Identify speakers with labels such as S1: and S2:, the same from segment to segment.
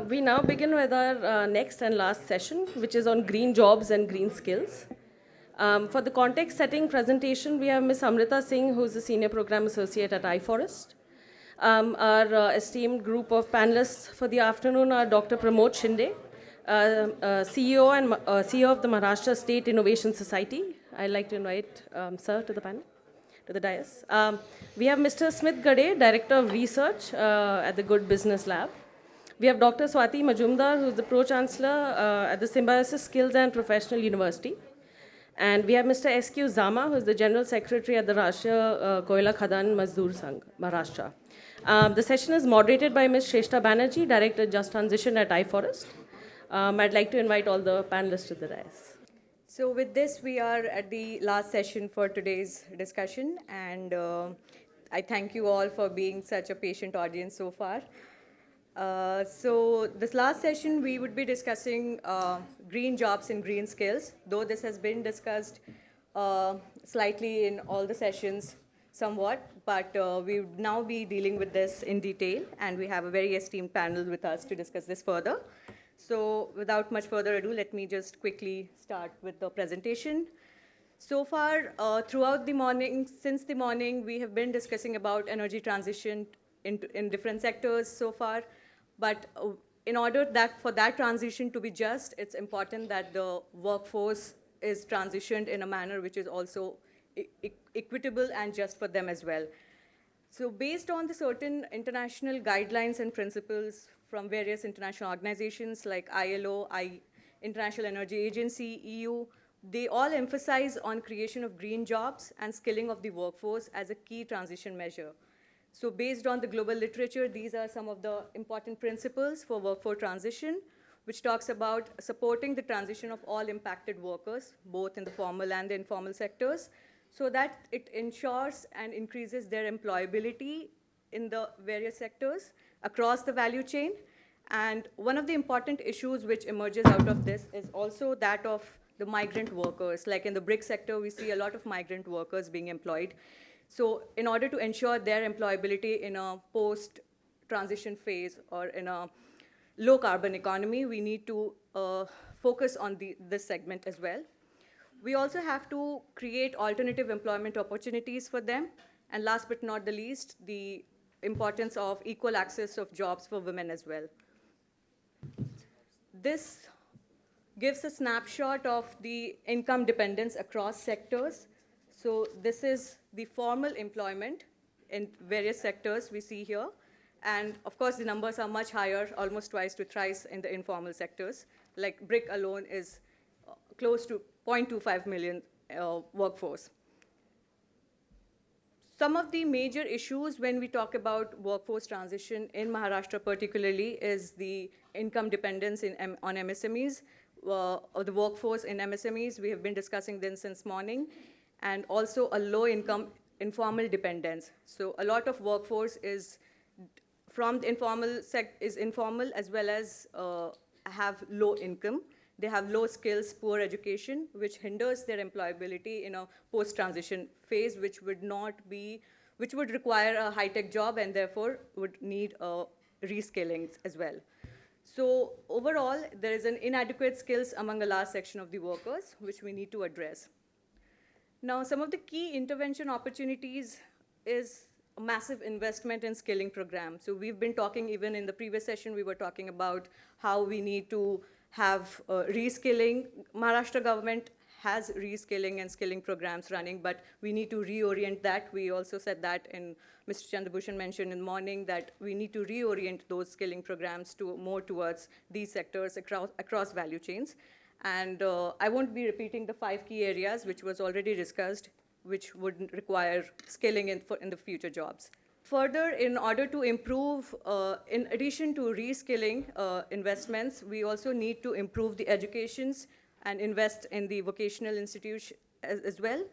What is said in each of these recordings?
S1: We now begin with our next and last session, which is on green jobs and green skills. For the context setting presentation, we have Ms. Amrita Singh, who is the Senior Program Associate at iForest. Our esteemed group of panelists for the afternoon are Dr. Pramod Shinde, CEO and CEO of the Maharashtra State Innovation Society. I'd like to invite Sir to the panel, to the dais. We have Mr. Smith Gade, Director of Research at the Good Business Lab. We have Dr. Swati Majumdar, who is the Pro-Chancellor at the Symbiosis Skills and Professional University. And we have Mr. S.Q. Zama, who is the General Secretary at the Rashtriya Koila Khadan Mazdoor Sangh, Maharashtra. The session is moderated by Ms. Shrestha Banerjee, Director Just Transition at iForest. I'd like to invite all the panelists to the dais.
S2: So with this, we are at the last session for today's discussion, and I thank you all for being such a patient audience so far. So this last session, we would be discussing green jobs and green skills, though this has been discussed slightly in all the sessions somewhat, but we would now be dealing with this in detail, and we have a very esteemed panel with us to discuss this further. So without much further ado, let me just quickly start with the presentation. So far, throughout the morning, since the morning, we have been discussing about energy transition in different sectors so far. But in order for that transition to be just, it's important that the workforce is transitioned in a manner which is also equitable and just for them as well. So based on the certain international guidelines and principles from various international organizations like ILO, International Energy Agency, EU, they all emphasize on creation of green jobs and skilling of the workforce as a key transition measure. So based on the global literature, these are some of the important principles for workforce transition, which talks about supporting the transition of all impacted workers, both in the formal and the informal sectors, so that it ensures and increases their employability in the various sectors across the value chain. And one of the important issues which emerges out of this is also that of the migrant workers. Like in the brick sector, we see a lot of migrant workers being employed. So in order to ensure their employability in a post-transition phase or in a low-carbon economy, we need to focus on this segment as well. We also have to create alternative employment opportunities for them. And last but not the least, the importance of equal access of jobs for women as well. This gives a snapshot of the income dependence across sectors. So this is the formal employment in various sectors we see here. And of course, the numbers are much higher, almost twice to thrice in the informal sectors. Like brick alone is close to 0.25 million workforce. Some of the major issues when we talk about workforce transition in Maharashtra particularly is the income dependence on MSMEs, or the workforce in MSMEs. We have been discussing this since morning. And also a low-income informal dependence. So a lot of workforce is from the informal is informal as well as have low income. They have low skills, poor education, which hinders their employability in a post-transition phase, which would require a high-tech job and therefore would need reskilling as well. So overall, there is an inadequate skills among a large section of the workers, which we need to address. Now, some of the key intervention opportunities is a massive investment in skilling programs. So we've been talking, even in the previous session, we were talking about how we need to have reskilling. Maharashtra government has reskilling and skilling programs running, but we need to reorient that. We also said that, and Mr. Chandrabhushan mentioned in the morning, that we need to reorient those skilling programs to more towards these sectors across value chains. And I won't be repeating the 5 key areas, which was already discussed, which would require skilling in the future jobs. Further, in order to improve, in addition to reskilling investments, we also need to improve the educations and invest in the vocational institution as well.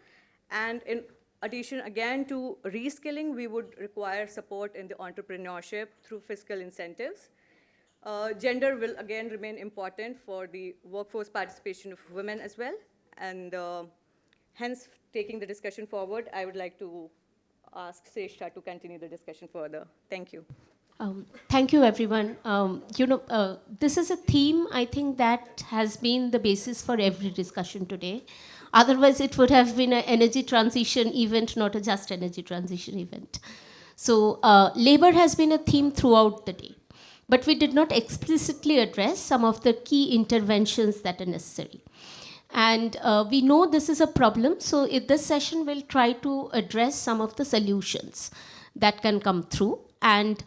S2: And in addition, again, to reskilling, we would require support in the entrepreneurship through fiscal incentives. Gender will again remain important for the workforce participation of women as well. And hence, taking the discussion forward, I would like to ask Shrestha to continue the discussion further. Thank you.
S3: Thank you, everyone. This is a theme I think that has been the basis for every discussion today. Otherwise, it would have been an energy transition event, not a just energy transition event. So, labor has been a theme throughout the day, but we did not explicitly address some of the key interventions that are necessary. And we know this is a problem, so in this session, we'll try to address some of the solutions that can come through. And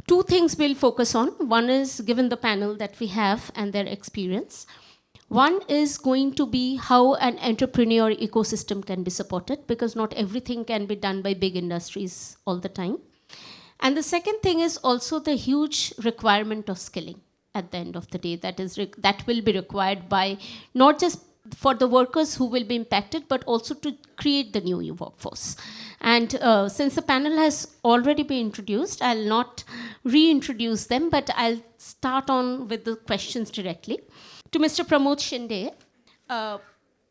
S3: two things we'll focus on. One is given the panel that we have and their experience. One is going to be how an entrepreneur ecosystem can be supported, because not everything can be done by big industries all the time. And the second thing is also the huge requirement of skilling at the end of the day that will be required by not just for the workers who will be impacted, but also to create the new workforce. And since the panel has already been introduced, I'll not reintroduce them, but I'll start on with the questions directly. To Mr. Pramod Shinde, uh,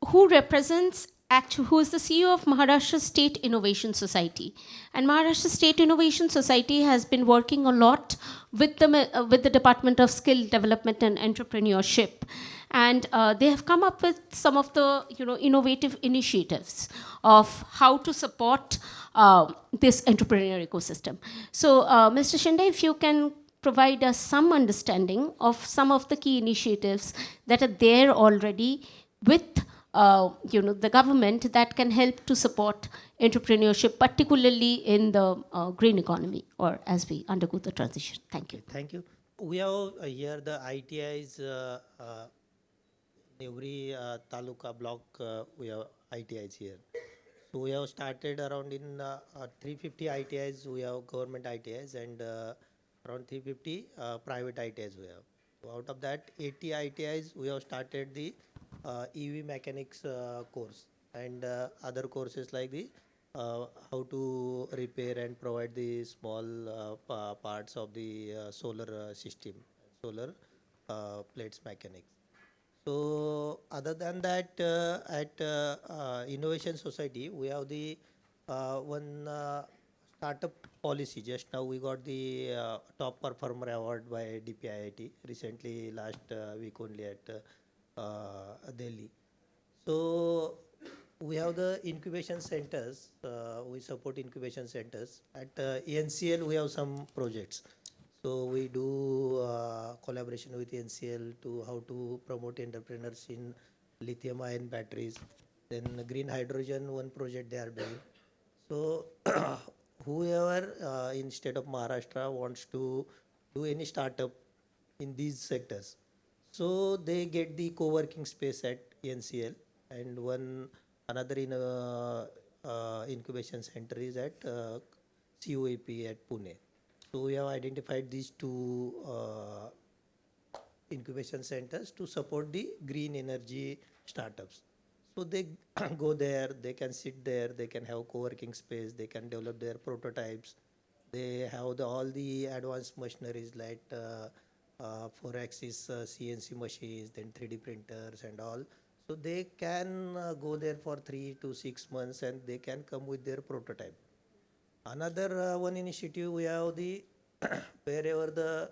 S3: who is the CEO of Maharashtra State Innovation Society. And Maharashtra State Innovation Society has been working a lot with the Department of Skill Development and Entrepreneurship. And they have come up with some of the innovative initiatives of how to support this entrepreneurial ecosystem. So, Mr. Shinde, if you can provide us some understanding of some of the key initiatives that are there already with the government that can help to support entrepreneurship, particularly in the green economy or as we undergo the transition. Thank you.
S4: Thank you. We have here the ITIs, every taluka block, we have ITIs here. So we have started around in 350 ITIs, we have government ITIs, and around 350 private ITIs we have. So out of that, 80 ITIs, we have started the EV mechanics course, and other courses like the how to repair and provide the small parts of the solar system, solar plates mechanics. So other than that, at Innovation Society, we have the one startup policy. Just now we got the top performer award by DPIIT recently, last week only at Delhi. So we have the incubation centers. We support incubation centers. At NCL, we have some projects. So we do collaboration with NCL to how to promote entrepreneurs in lithium ion batteries. Then green hydrogen, one project they are doing. So whoever in state of Maharashtra wants to do any startup in these sectors, so they get the co-working space at NCL, and one another incubation center is at COAP at Pune. So we have identified these two incubation centers to support the green energy startups. So they go there, they can sit there, they can have co-working space, they can develop their prototypes. They have all the advanced machineries like 4-axis CNC machines, then 3D printers and all. So they can go there for 3 to 6 months and they can come with their prototype. Another one initiative we have the wherever the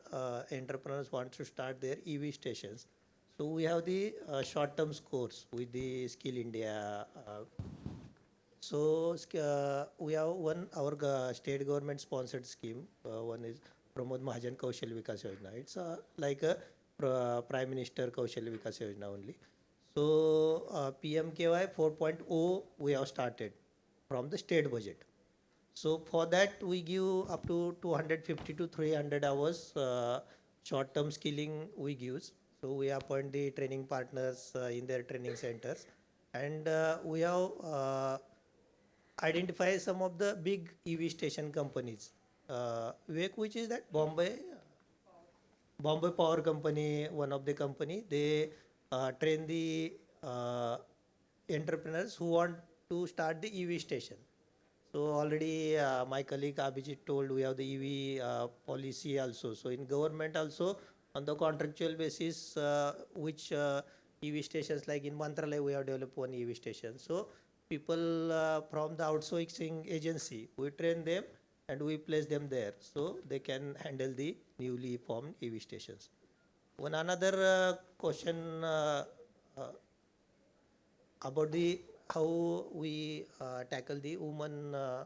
S4: entrepreneurs want to start their EV stations. So we have the short-term course with the Skill India. We have one our state government sponsored scheme. One is Pramod Mahajan Kaushal Vikas Yojana. It's like a Prime Minister Kaushal Vikas Yojana only. So PMKY 4.0 we have started from the state budget. So for that we give up to 250 to 300 hours short-term skilling we give. So we appoint the training partners in their training centers, and we have identified some of the big EV station companies. Which is that Bombay Power Company, one of the company. They train the entrepreneurs who want to start the EV station. So already my colleague Abhijit told we have the EV policy also. So in government also on the contractual basis, which EV stations like in Mantralaya we have developed one EV station. So people from the outsourcing agency, we train them and we place them there so they can handle the newly formed EV stations. One another question uh, about the how we tackle the woman uh,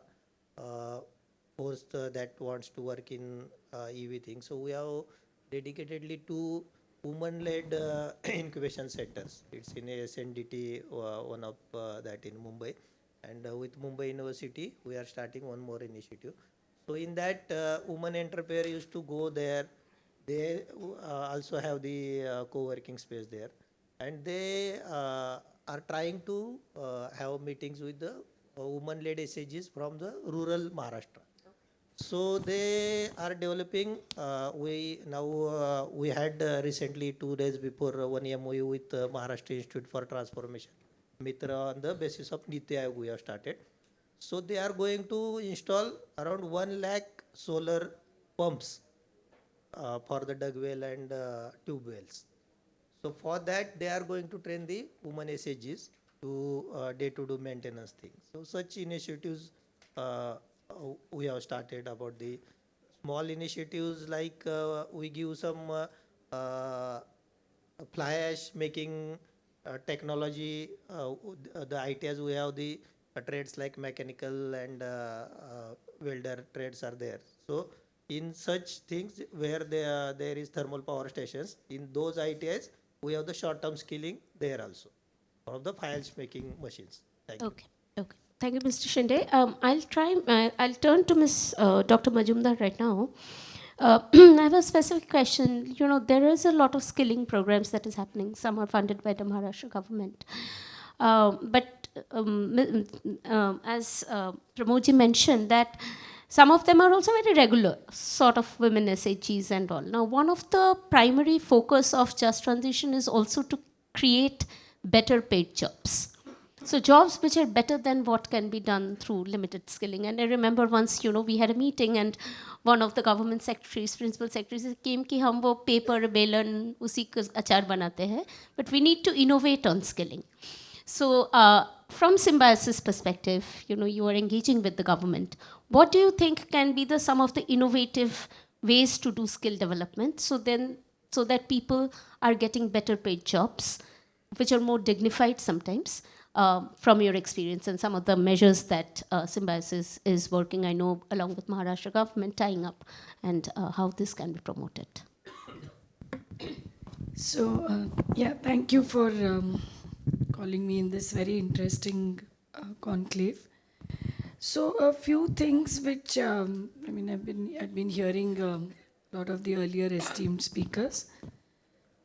S4: force that wants to work in EV thing. So we have dedicatedly two woman-led incubation centers. It's in SNDT, one of that in Mumbai, and with Mumbai University, we are starting one more initiative. So in that, woman entrepreneur used to go there. They also have the co-working space there, and they are trying to have meetings with the woman-led SAGs from the rural Maharashtra. So they are developing. We now we had recently 2 days before one MOU with Maharashtra Institute for Transformation, Mitra, on the basis of Niti Aayog we have started. So they are going to install around 1 lakh solar pumps for the dug well and tube wells. So for that, they are going to train the women SAGs to day-to-day maintenance things. So such initiatives we have started about the small initiatives like we give some fly ash making technology. The ITs we have the trades like mechanical and welder trades are there. So in such things where there is thermal power stations, in those ITIs, we have the short-term skilling there also of the files making machines. Thank you.
S3: Okay, okay. Thank you, Mr. Shinde. I'll turn to Ms. Dr. Majumdar right now. I have a specific question. You know, there is a lot of skilling programs that is happening. Some are funded by the Maharashtra government. As Pramodji mentioned, that some of them are also very regular, sort of women SHGs and all. Now, one of the primary focus of Just Transition is also to create better paid jobs. So jobs which are better than what can be done through limited skilling. And I remember once, you know, we had a meeting and one of the government secretaries, principal secretaries came कि हम वो paper बेलन उसी का अचार बनाते हैं, but we need to innovate on skilling. So from Symbiosis perspective, you know, you are engaging with the government. What do you think can be some of the innovative ways to do skill development so that people are getting better paid jobs, which are more dignified sometimes? From your experience and some of the measures that Symbiosis is working, I know, along with Maharashtra government, tying up, and how this can be promoted.
S5: So, yeah, thank you for calling me in this very interesting conclave. So, a few things which, I've been hearing a lot of the earlier esteemed speakers.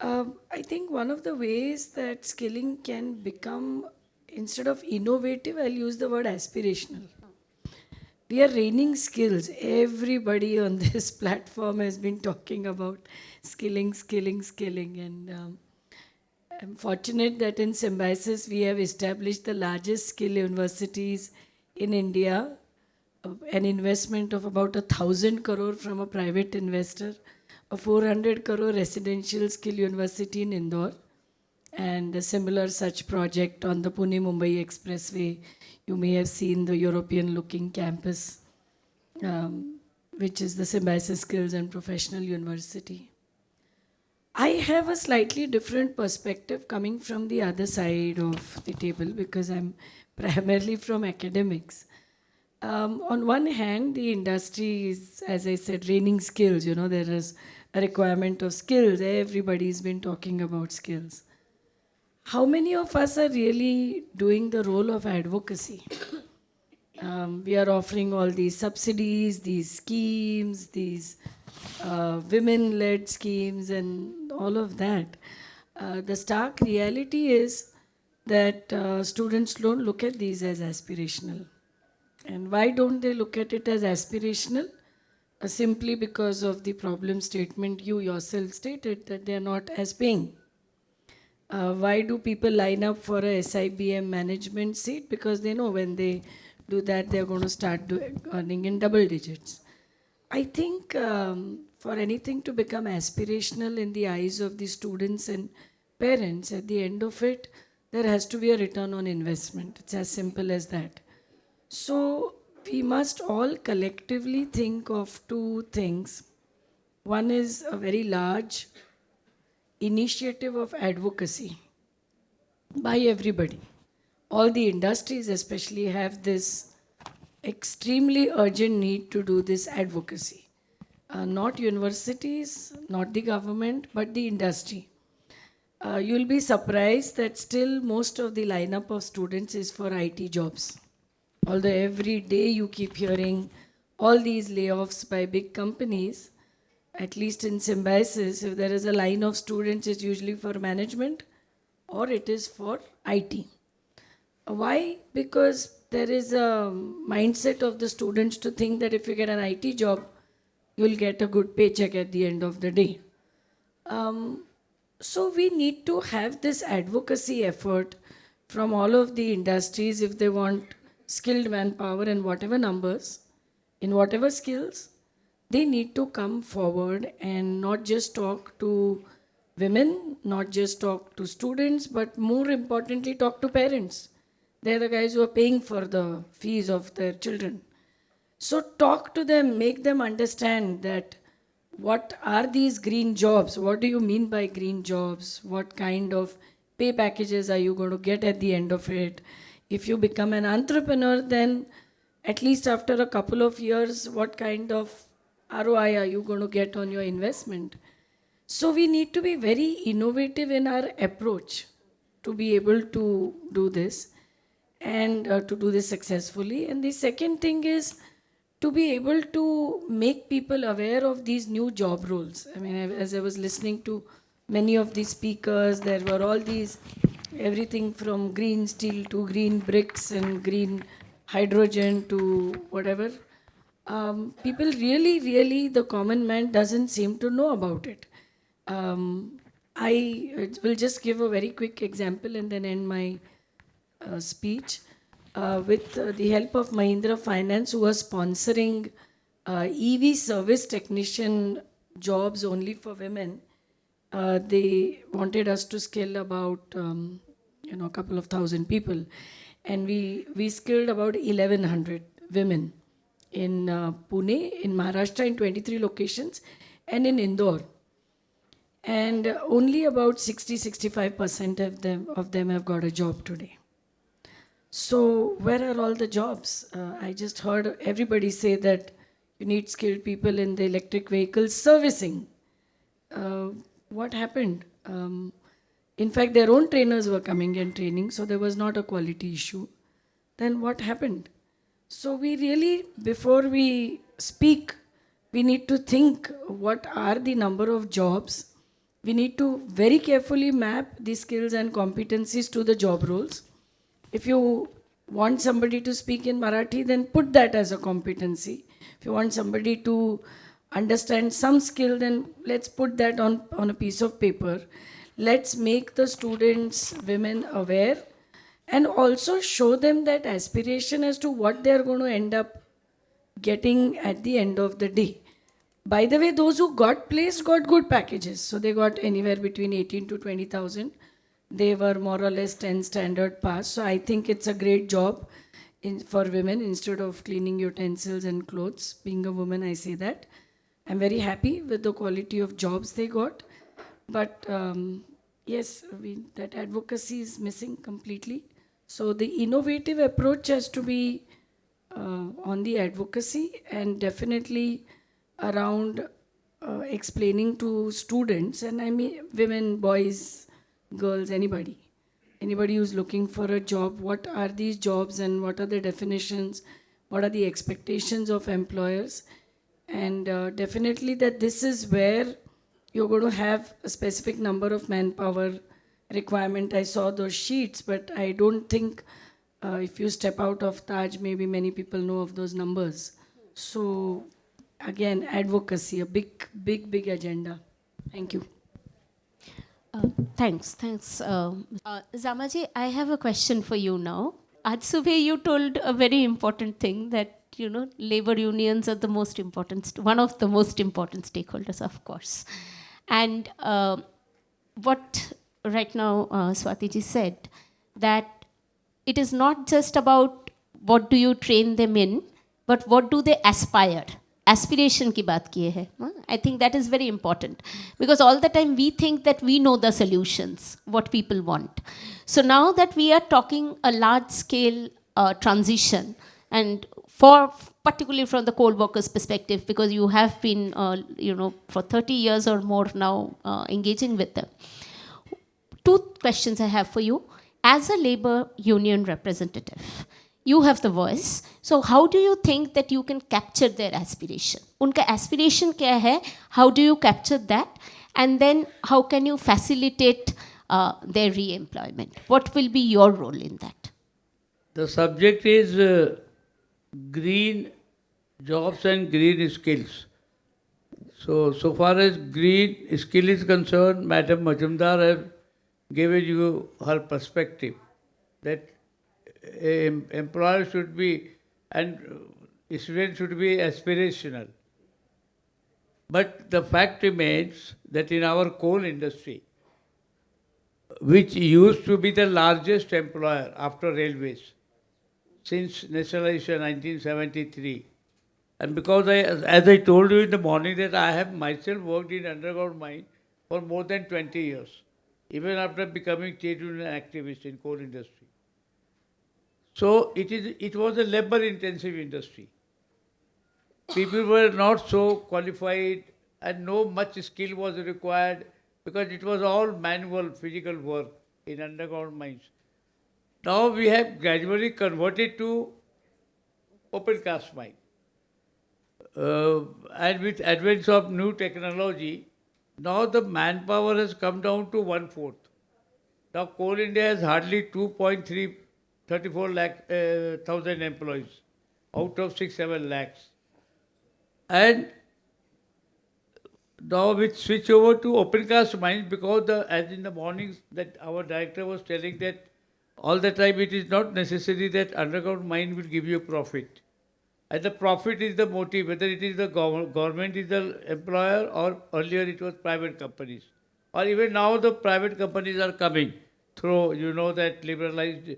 S5: I think one of the ways that skilling can become, instead of innovative, I'll use the word aspirational. We are raining skills. Everybody on this platform has been talking about skilling. And I'm fortunate that in Symbiosis we have established the largest skill universities in India, an investment of about 1,000 crore from a private investor, a 400 crore residential skill university in Indore, and a similar such project on the Pune-Mumbai Expressway. You may have seen the European-looking campus, which is the Symbiosis Skills and Professional University. I have a slightly different perspective coming from the other side of the table because I'm primarily from academics. On one hand, the industry is, as I said, raining skills. You know, there is a requirement of skills. Everybody's been talking about skills. How many of us are really doing the role of advocacy? We are offering all these subsidies, these schemes, these women-led schemes and all of that. The stark reality is that students don't look at these as aspirational. And why don't they look at it as aspirational? Simply because of the problem statement you yourself stated, that they are not as paying. Why do people line up for a SIBM management seat? Because they know when they do that, they're going to start earning in double digits. I think for anything to become aspirational in the eyes of the students and parents, at the end of it, there has to be a return on investment. It's as simple as that. So we must all collectively think of two things. One is a very large initiative of advocacy by everybody. All the industries, especially, have this extremely urgent need to do this advocacy. Not universities, not the government, but the industry. You'll be surprised that still most of the lineup of students is for IT jobs. Although every day you keep hearing all these layoffs by big companies, at least in Symbiosis, if there is a line of students, it's usually for management or it is for IT. Why? Because there is a mindset of the students to think that if you get an IT job, you'll get a good paycheck at the end of the day. So we need to have this advocacy effort from all of the industries if they want skilled manpower in whatever numbers, in whatever skills, they need to come forward and not just talk to women, not just talk to students, but more importantly, talk to parents. They're the guys who are paying for the fees of their children. So talk to them, make them understand that what are these green jobs? What do you mean by green jobs? What kind of pay packages are you going to get at the end of it? If you become an entrepreneur, then at least after a couple of years, what kind of ROI are you going to get on your investment? So we need to be very innovative in our approach to be able to do this and to do this successfully. And the second thing is to be able to make people aware of these new job roles. I mean, as I was listening to many of these speakers, there were all these, everything from green steel to green bricks and green hydrogen to whatever. People really, the common man doesn't seem to know about it. I will just give a very quick example and then end my speech. With the help of Mahindra Finance, who was sponsoring EV service technician jobs only for women. They wanted us to skill about a couple of thousand people, and we skilled about 1,100 women in Pune, in Maharashtra, in 23 locations, and in Indore. And only about 60-65% of them have got a job today. So where are all the jobs? I just heard everybody say that you need skilled people in the electric vehicle servicing. What happened? In fact, their own trainers were coming and training, so there was not a quality issue. Then what happened? So we really, before we speak, we need to think what are the number of jobs. We need to very carefully map the skills and competencies to the job roles. If you want somebody to speak in Marathi, then put that as a competency. If you want somebody to understand some skill, then let's put that on a piece of paper. Let's make the students, women aware, and also show them that aspiration as to what they're going to end up getting at the end of the day. By the way, those who got placed got good packages. So they got anywhere between 18 to 20,000. They were more or less 10 standard pass. So I think it's a great job for women instead of cleaning utensils and clothes. Being a woman, I say that. I'm very happy with the quality of jobs they got. But yes, that advocacy is missing completely. So the innovative approach has to be on the advocacy and definitely around explaining to students, and I mean women, boys, girls, anybody who's looking for a job, what are these jobs and what are the definitions, what are the expectations of employers, and definitely that this is where you're going to have a specific number of manpower requirement. I saw those sheets, but I don't think if you step out of Taj, maybe many people know of those numbers. So again, advocacy, a big agenda. Thank you.
S3: Thanks. Zamaji, I have a question for you now. Aaj subah you told a very important thing that, labor unions are the most important, one of the most important stakeholders, of course. And what right now Swati ji said, that it is not just about what do you train them in, but what do they aspire? Aspiration की बात किए है. I think that is very important because all the time we think that we know the solutions, what people want. So now that we are talking a large scale transition, and for particularly from the coal workers perspective, because you have been for 30 years or more now engaging with them. Two questions I have for you. As a labor union representative, you have the voice. So how do you think that you can capture their aspiration? Unka aspiration kya hai? How do you capture that? And then how can you facilitate their re-employment? What will be your role in that?
S6: The subject is green jobs and green skills. So far as green skill is concerned, Madam Majumdar has given you her perspective that employer should be and student should be aspirational. But the fact remains that in our coal industry, which used to be the largest employer after railways since nationalization 1973, and because as I told you in the morning that I have myself worked in underground mine for more than 20 years, even after becoming trade union activist in coal industry. So it was a labor intensive industry. People were not so qualified and no much skill was required because it was all manual physical work in underground mines. Now we have gradually converted to open cast mine. And with advent of new technology, now the manpower has come down to 1/4. Now Coal India has hardly 2.334 lakh thousand employees out of 6-7 lakhs. And now we switch over to open cast mines because as in the mornings that our director was telling that all the time it is not necessary that underground mine will give you profit. And the profit is the motive, whether it is the government is the employer or earlier it was private companies. Or even now the private companies are coming through, that liberalized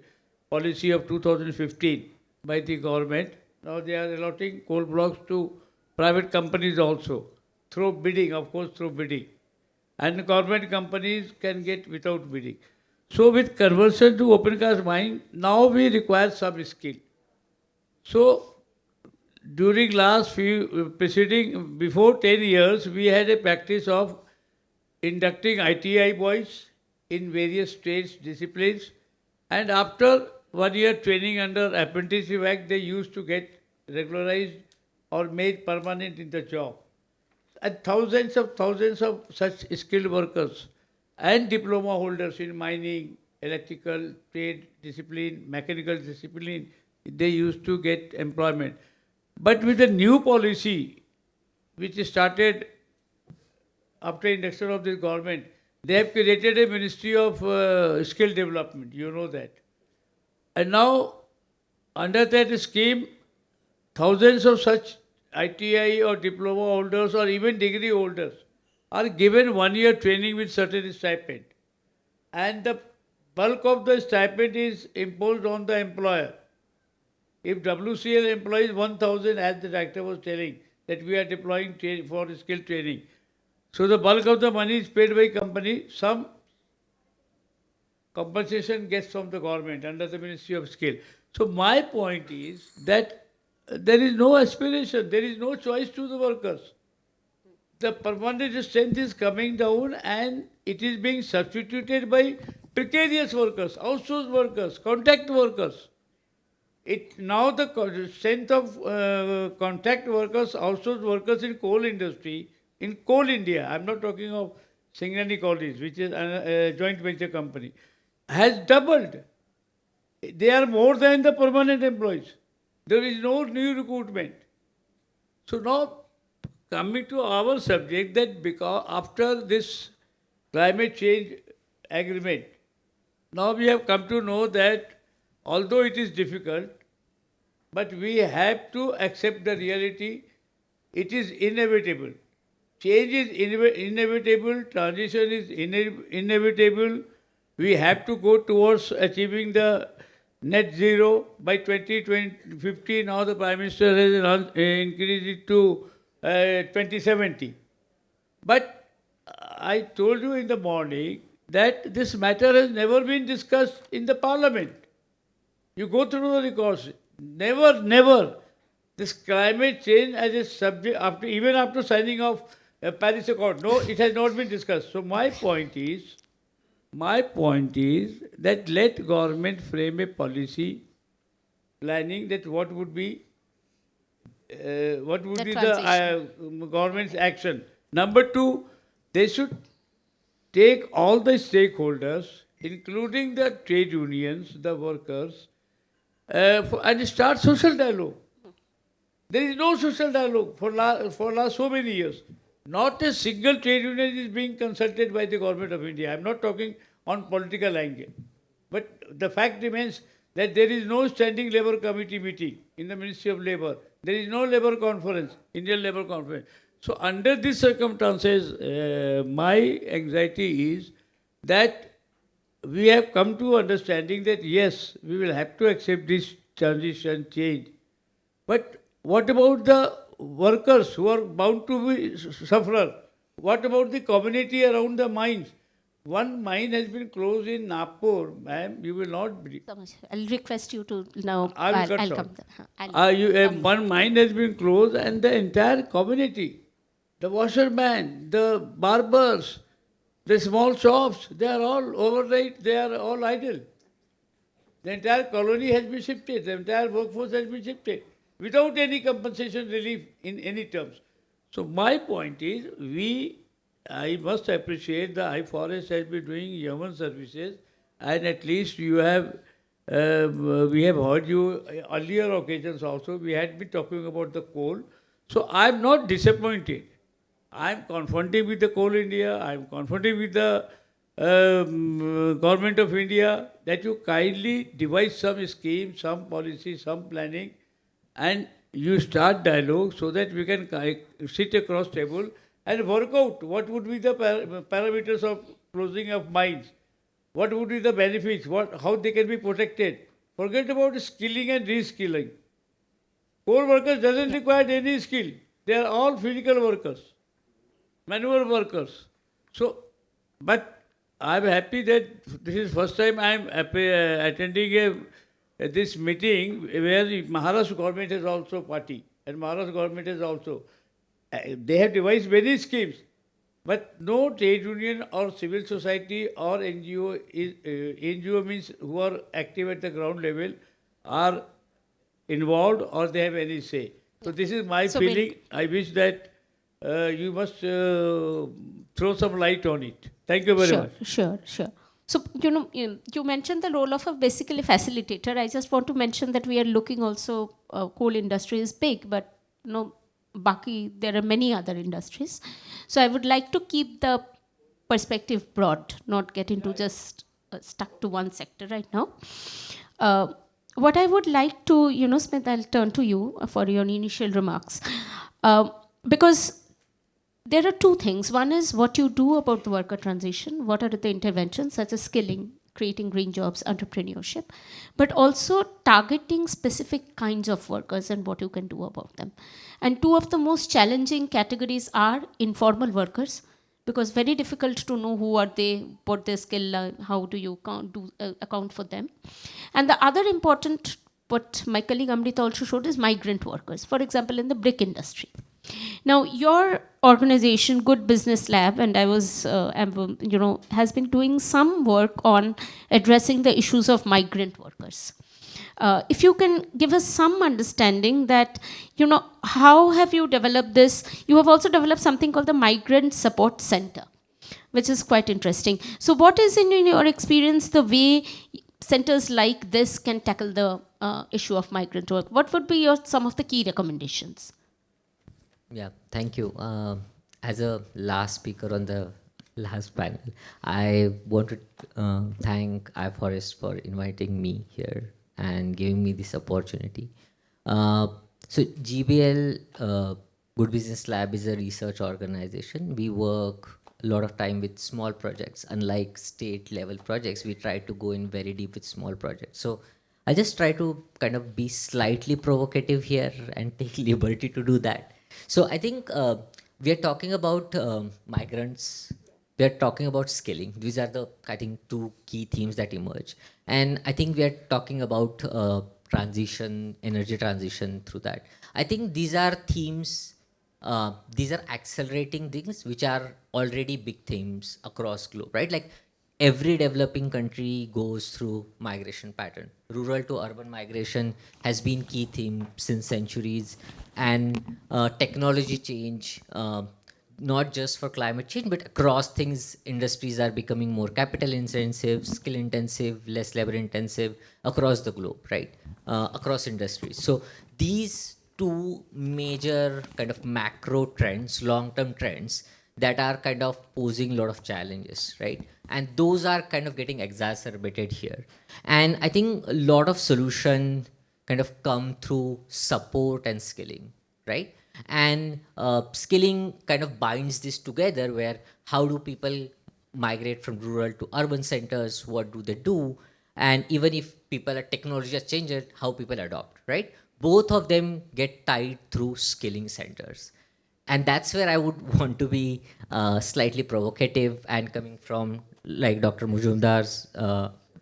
S6: policy of 2015 by the government. Now they are allotting coal blocks to private companies also through bidding, of course through bidding. And government companies can get without bidding. So with conversion to open cast mine, now we require some skill. So during before 10 years, we had a practice of inducting ITI boys in various trades, disciplines, and after 1 year training under Apprenticeship Act, they used to get regularized or made permanent in the job. And thousands of such skilled workers and diploma holders in mining, electrical, trade discipline, mechanical discipline, they used to get employment. But with the new policy, which started after induction of this government, they have created a Ministry of Skill Development, you know that. And now, under that scheme, thousands of such ITI or diploma holders or even degree holders are given 1 year training with certain stipend. And the bulk of the stipend is imposed on the employer. If WCL employs 1,000, as the director was telling, that we are deploying for skill training, so the bulk of the money is paid by company, some compensation gets from the government under the Ministry of Skill. So my point is that there is no aspiration, there is no choice to the workers. The permanent strength is coming down and it is being substituted by precarious workers, outsourced workers, contract workers. Now the strength of contract workers, outsourced workers in coal industry, in Coal India, I'm not talking of Singarani College, which is a joint venture company, has doubled. They are more than the permanent employees. There is no new recruitment. So now, coming to our subject, that because after this climate change agreement, now we have come to know that although it is difficult, but we have to accept the reality. It is inevitable. Change is inevitable. Transition is inevitable. We have to go towards achieving the net zero by 2050. Now the Prime Minister has increased it to 2070. But I told you in the morning that this matter has never been discussed in the Parliament. You go through the records. Never, never. This climate change as a subject, even after signing off Paris Accord, no, it has not been discussed. So my point is that let government frame a policy planning that what would be the government's action. Number two, they should take all the stakeholders, including the trade unions, the workers, and start social dialogue. There is no social dialogue for last so many years. Not a single trade union is being consulted by the government of India. I am not talking on political angle. But the fact remains that there is no standing labour committee meeting in the Ministry of Labour. There is no labour conference, Indian Labour Conference. So under these circumstances, my anxiety is that we have come to understanding that yes, we will have to accept this transition change. But what about the workers who are bound to be sufferer? What about the community around the mines? One mine has been closed in Nagpur, ma'am. You will not believe.
S3: So much. I'll request you to now.
S6: I will cut
S3: I'll
S6: short.
S3: come there. I'll come.
S6: One mine has been closed, and the entire community, the washerman, the barbers, the small shops, they are all overnight, they are all idle. The entire colony has been shifted, the entire workforce has been shifted without any compensation relief in any terms. So my point is, I must appreciate the High Forest has been doing human services, and at least we have heard you earlier occasions also. We had been talking about the coal. So I am not disappointed. I am confronting with the Coal India. I am confronting with the government of India that you kindly devise some scheme, some policy, some planning, and you start dialogue so that we can sit across table and work out what would be the parameters of closing of mines, what would be the benefits, how they can be protected. Forget about skilling and reskilling. Coal workers doesn't require any skill. They are all physical workers, manual workers. So, but I am happy that this is first time I am attending this meeting where the Maharashtra government is also party, and Maharashtra government is also. They have devised many schemes, but no trade union or civil society or NGO NGO means who are active at the ground level are involved or they have any say. So this is my feeling. I wish that you must throw some light on it. Thank you very much.
S3: Sure. So, you mentioned the role of a basically facilitator. I just want to mention that we are looking also, coal industry is big, but Baki, there are many other industries. So I would like to keep the perspective broad, not get into just stuck to one sector right now. What I would like to, Smith, I'll turn to you for your initial remarks. Because there are two things. One is what you do about the worker transition. What are the interventions such as skilling, creating green jobs, entrepreneurship, but also targeting specific kinds of workers and what you can do about them. And two of the most challenging categories are informal workers, because very difficult to know who are they, what their skill are, how do you account for them. And the other important, what my colleague Amrita also showed, is migrant workers, for example, in the brick industry. Now, your organization, Good Business Lab, and I was, has been doing some work on addressing the issues of migrant workers. If you can give us some understanding that, how have you developed this? You have also developed something called the Migrant Support Center, which is quite interesting. So what is, in your experience, the way centers like this can tackle the issue of migrant work? What would be some of the key recommendations?
S7: Yeah, thank you. As a last speaker on the last panel, I want to thank iForest for inviting me here and giving me this opportunity. So GBL, Good Business Lab, is a research organization. We work a lot of time with small projects. Unlike state level projects, we try to go in very deep with small projects. So I'll just try to kind of be slightly provocative here and take liberty to do that. So I think we are talking about migrants. We are talking about skilling. These are the, I think, two key themes that emerge. And I think we are talking about transition, energy transition through that. I think these are themes, these are accelerating things which are already big themes across globe, right? Like every developing country goes through migration pattern. Rural to urban migration has been key theme since centuries, and technology change, not just for climate change, but across things, industries are becoming more capital intensive, skill intensive, less labor intensive across the globe, right? Across industries. So these two major kind of macro trends, long-term trends that are kind of posing a lot of challenges, right? And those are kind of getting exacerbated here. And I think a lot of solution kind of come through support and skilling, right? And skilling kind of binds this together, where how do people migrate from rural to urban centers, what do they do, and even if people are technology has changed, how people adopt, right? Both of them get tied through skilling centers. And that's where I would want to be slightly provocative, and coming from like Dr. Mujumdar's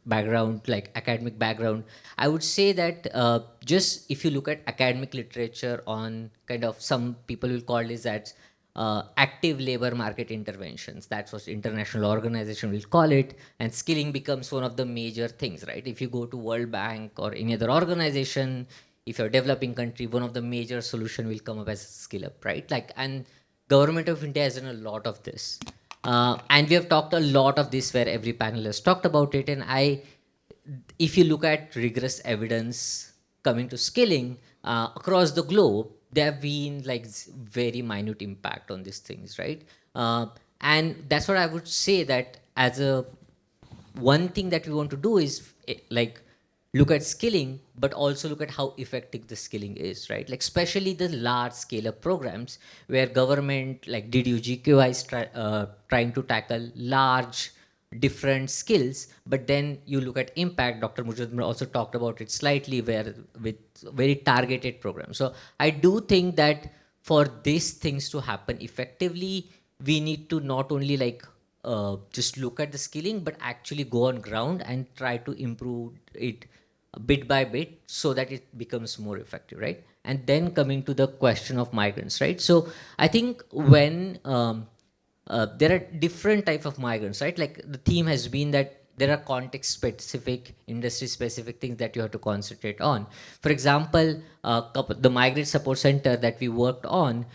S7: background, like academic background, I would say that just if you look at academic literature on kind of, some people will call this as active labor market interventions. That's what international organization will call it. And skilling becomes one of the major things, right? If you go to World Bank or any other organization, if you're a developing country, one of the major solution will come up as skill up, right? Like, and government of India has done a lot of this. And we have talked a lot of this, where every panel has talked about it. And if you look at rigorous evidence coming to skilling across the globe, there have been like very minute impact on these things, right? And that's what I would say, that as a one thing that we want to do is like look at skilling, but also look at how effective the skilling is, right? Like especially the large scale of programs where government like DDU-GQI is trying to tackle large different skills, but then you look at impact. Dr. Mujumdar also talked about it slightly, where with very targeted programs. So I do think that for these things to happen effectively, we need to not only like just look at the skilling, but actually go on ground and try to improve it bit by bit so that it becomes more effective, right? And then coming to the question of migrants, right? So I think when there are different type of migrants, right? Like the theme has been that there are context specific, industry specific things that you have to concentrate on. For example, the migrant support center that we worked on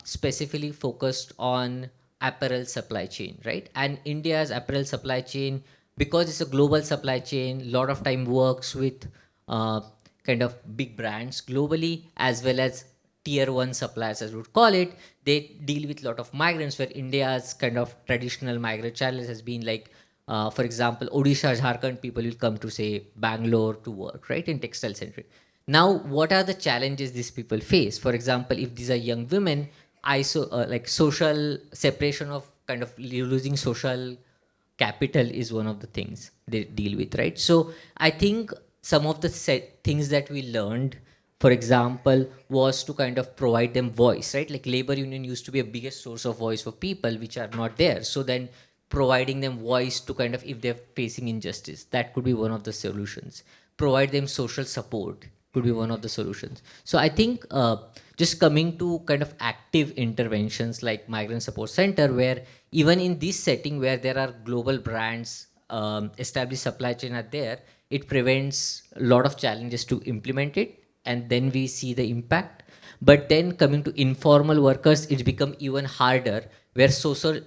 S7: specifically focused on apparel supply chain, right? And India's apparel supply chain, because it's a global supply chain, a lot of time works with kind of big brands globally, as well as tier one suppliers, as we would call it. They deal with a lot of migrants, where India's kind of traditional migrant challenge has been like, for example, Odisha, Jharkhand people will come to say Bangalore to work, right, in textile centric. Now, what are the challenges these people face? For example, if these are young women, like social separation of kind of losing social capital is one of the things they deal with, right? So I think some of the things that we learned, for example, was to kind of provide them voice, right? Like labor union used to be a biggest source of voice for people which are not there. So then providing them voice to kind of, if they're facing injustice, that could be one of the solutions. Provide them social support could be one of the solutions. So I think just coming to kind of active interventions like Migrant Support Center, where even in this setting where there are global brands, established supply chain are there, it prevents a lot of challenges to implement it, and then we see the impact. But then coming to informal workers, it's become even harder, where social,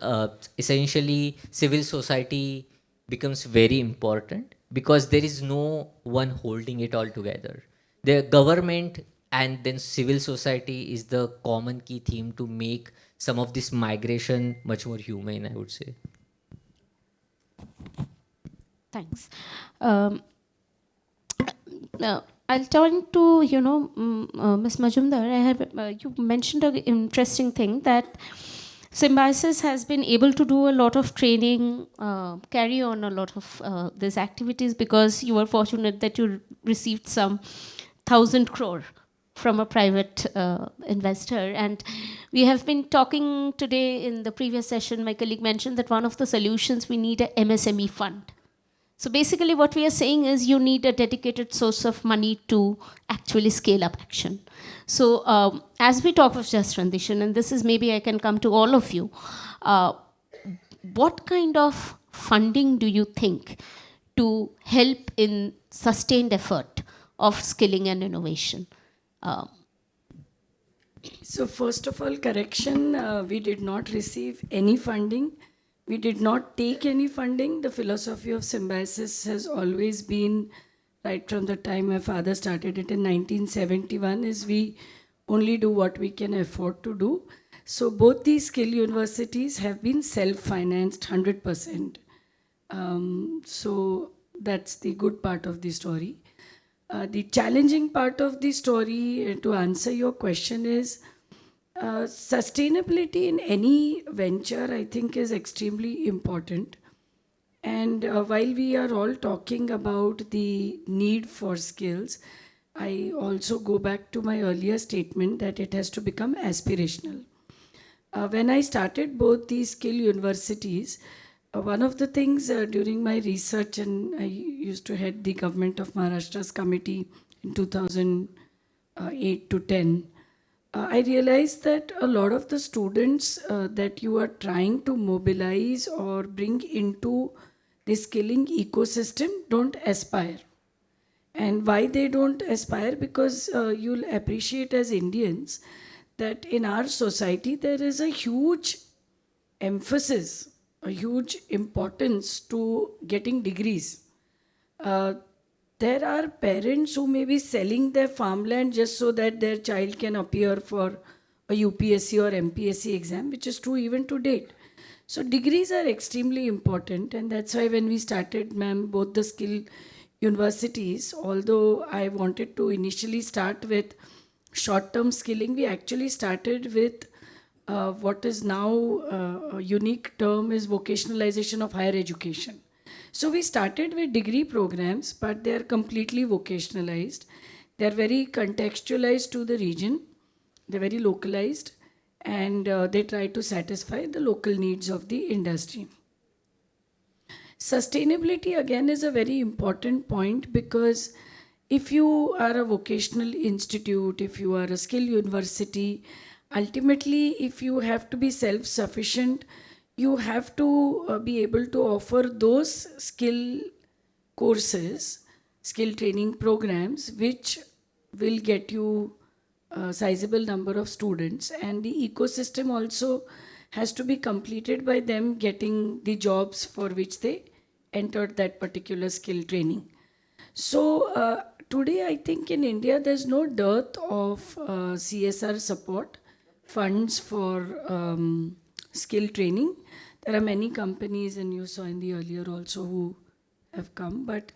S7: essentially civil society becomes very important, because there is no one holding it all together. The government and then civil society is the common key theme to make some of this migration much more humane, I would say.
S3: Thanks. Now, I'll turn to, Ms. Majumdar. You mentioned an interesting thing, that Symbiosis has been able to do a lot of training, carry on a lot of these activities, because you were fortunate that you received some 1,000 crore from a private investor. And we have been talking today in the previous session, my colleague mentioned that one of the solutions, we need a MSME fund. So basically what we are saying is you need a dedicated source of money to actually scale up action. So as we talk of just transition, and this is maybe I can come to all of you, what kind of funding do you think to help in sustained effort of skilling and innovation?
S5: So first of all, correction, we did not receive any funding. We did not take any funding. The philosophy of Symbiosis has always been, right from the time my father started it in 1971, is we only do what we can afford to do. So both these skill universities have been self-financed 100%. So that's the good part of the story. The challenging part of the story, to answer your question, is sustainability in any venture, I think, is extremely important. And while we are all talking about the need for skills, I also go back to my earlier statement that it has to become aspirational. When I started both these skill universities, one of the things during my research, and I used to head the government of Maharashtra's committee in 2008 to 10, I realized that a lot of the students that you are trying to mobilize or bring into the skilling ecosystem don't aspire. And why they don't aspire? Because you'll appreciate as Indians that in our society there is a huge emphasis, a huge importance to getting degrees. There are parents who may be selling their farmland just so that their child can appear for a UPSC or MPSC exam, which is true even to date. So degrees are extremely important, and that's why when we started, ma'am, both the skill universities, although I wanted to initially start with short-term skilling, we actually started with what is now a unique term is vocationalization of higher education. So we started with degree programs, but they are completely vocationalized. They are very contextualized to the region. They're very localized, and they try to satisfy the local needs of the industry. Sustainability again is a very important point, because if you are a vocational institute, if you are a skill university, ultimately if you have to be self-sufficient, you have to be able to offer those skill courses, skill training programs, which will get you a sizable number of students, and the ecosystem also has to be completed by them getting the jobs for which they entered that particular skill training. So today I think in India there's no dearth of CSR support, funds for skill training. There are many companies, and you saw in the earlier also, who have come. But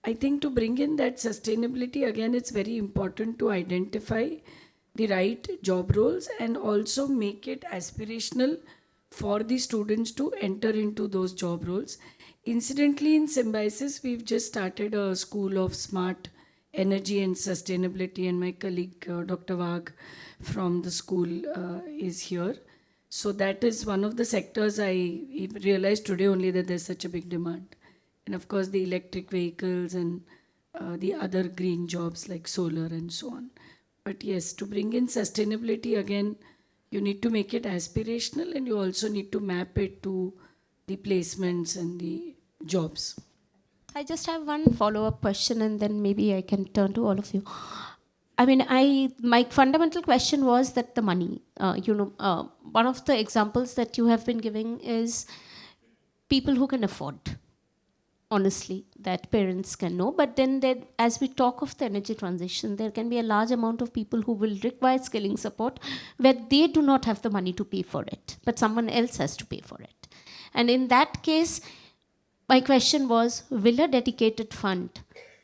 S5: I think to bring in that sustainability, again, it's very important to identify the right job roles and also make it aspirational for the students to enter into those job roles. Incidentally, in Symbiosis, we've just started a school of smart energy and sustainability, and my colleague Dr. Wagh from the school is here. So that is one of the sectors I realized today only that there's such a big demand. And of course, the electric vehicles and the other green jobs like solar and so on. But yes, to bring in sustainability, again, you need to make it aspirational, and you also need to map it to the placements and the jobs.
S3: I just have one follow-up question, and then maybe I can turn to all of you. I mean, my fundamental question was that the money, one of the examples that you have been giving is people who can afford, honestly, that parents can know. But then as we talk of the energy transition, there can be a large amount of people who will require skilling support where they do not have the money to pay for it, but someone else has to pay for it. And in that case, my question was, will a dedicated fund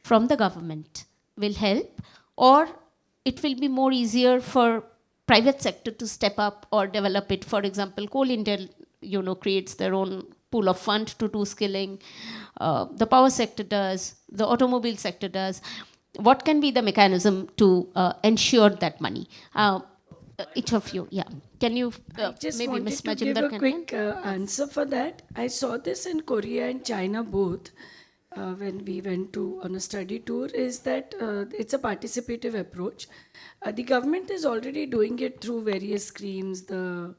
S3: from the government will help, or it will be more easier for private sector to step up or develop it? For example, Coal India, creates their own pool of fund to do skilling. The power sector does, the automobile sector does. what can be the mechanism to ensure that money? Each of you, yeah. Can you,
S5: I just
S3: maybe
S5: wanted
S3: Ms.
S5: to give
S3: Majinder
S5: a
S3: can
S5: quick answer for that. I saw this in Korea and China both when we went to on a study tour. Is that it's a participative approach. The government is already doing it through various schemes, the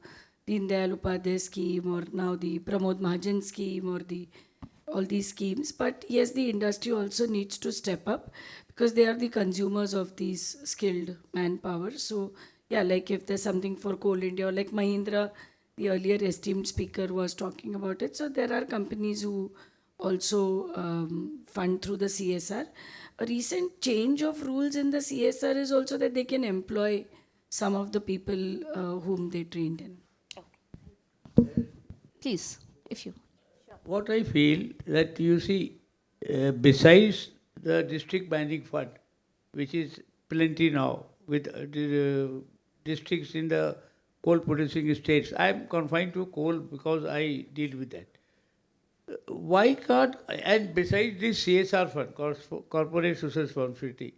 S5: Deen Dayal Upadhyay scheme, or now the Pramod Mahajan scheme, or the all these schemes. But yes, the industry also needs to step up because they are the consumers of these skilled manpower. So yeah, like if there's something for Coal India, or like Mahindra, the earlier esteemed speaker was talking about it. So there are companies who also fund through the CSR. A recent change of rules in the CSR is also that they can employ some of the people whom they trained in.
S3: please, if you.
S6: What I feel that you see, besides the district banding fund, which is plenty now with the districts in the coal producing states, I am confined to coal because I deal with that. Why can't, and besides this CSR fund, corporate social responsibility,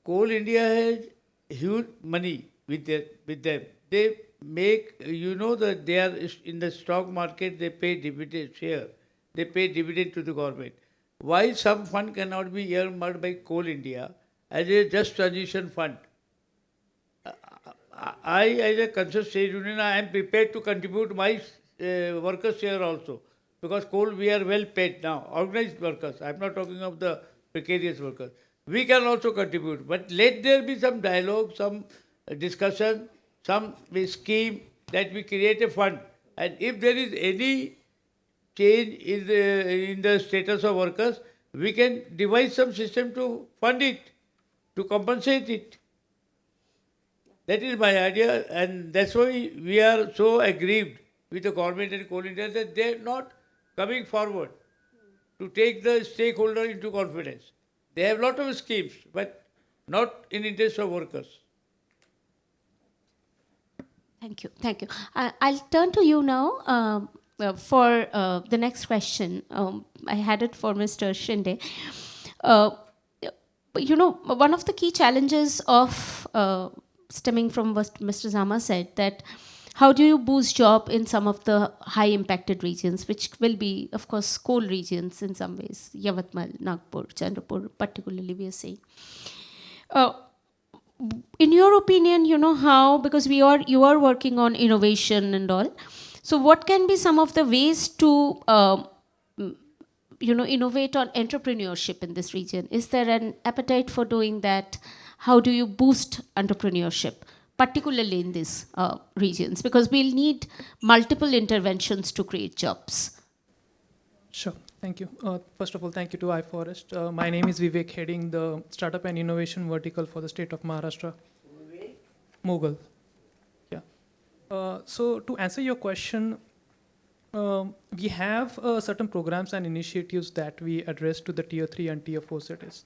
S6: Coal India has huge money with them. They make, you know that they are in the stock market, they pay dividend share, they pay dividend to the government. Why some fund cannot be earmarked by Coal India as a just transition fund? I, as a concerned state union, I am prepared to contribute my workers' share also. Because coal, we are well paid now. Organized workers, I am not talking of the precarious workers. We can also contribute. But let there be some dialogue, some discussion, some scheme that we create a fund. And if there is any change in the status of workers, we can devise some system to fund it, to compensate it. That is my idea, and that's why we are so aggrieved with the government and Coal India that they are not coming forward to take the stakeholder into confidence. They have a lot of schemes, but not in interest of workers.
S3: Thank you. Thank you. I'll turn to you now for the next question. I had it for Mr. Shinde. Uh, you know, one of the key challenges of stemming from what Mr. Zama said, that how do you boost job in some of the high impacted regions, which will be, of course, coal regions in some ways, Yavatmal, Nagpur, Chandrapur, particularly we are saying. In your opinion, you know, how, because you are working on innovation and all, so what can be some of the ways to you know, innovate on entrepreneurship in this region? Is there an appetite for doing that? How do you boost entrepreneurship, particularly in these regions? Because we'll need multiple interventions to create jobs.
S8: Sure, thank you. First of all, thank you to iForest. My name is Vivek, heading the Startup and Innovation Vertical for the state of Maharashtra. Mughal. Yeah. So to answer your question, we have certain programs and initiatives that we address to the tier 3 and tier 4 cities.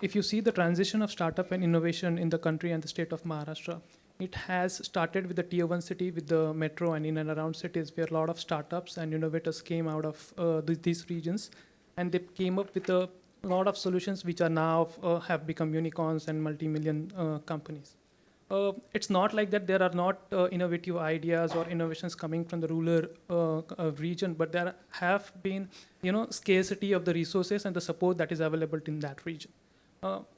S8: If you see the transition of startup and innovation in the country and the state of Maharashtra, it has started with the tier 1 city, with the metro and in and around cities, where a lot of startups and innovators came out of these regions, and they came up with a lot of solutions which are now have become unicorns and multi-million companies. It's not like that there are not innovative ideas or innovations coming from the rural region, but there have been, you know, scarcity of the resources and the support that is available in that region.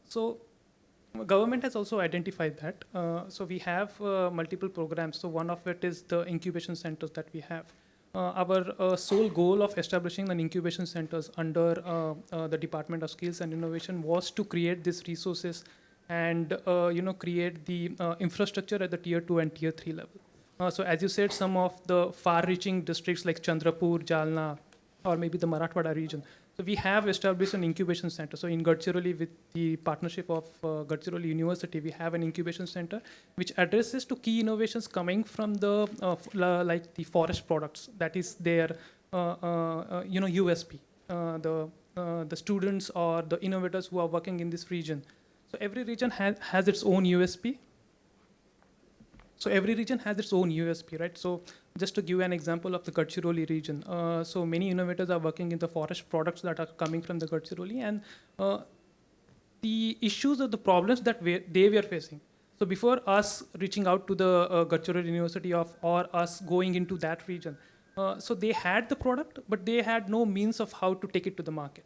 S8: So government has also identified that. So we have multiple programs. So one of it is the incubation centers that we have. Our sole goal of establishing an incubation centers under the Department of Skills and Innovation was to create these resources and you know, create the infrastructure at the tier 2 and tier 3 level. So as you said, some of the far-reaching districts like Chandrapur, Jalna, or maybe the Marathwada region. So we have established an incubation center. So in Gadchiroli, with the partnership of Gadchiroli University, we have an incubation center which addresses to key innovations coming from the like the forest products. That is their you know, USP. The students or the innovators who are working in this region. So every region has its own USP. So every region has its own USP, right? So just to give an example of the Gadchiroli region, so many innovators are working in the forest products that are coming from the Gadchiroli, and the issues or the problems that they were facing. So before us reaching out to the Gadchiroli University or us going into that region, so they had the product, but they had no means of how to take it to the market,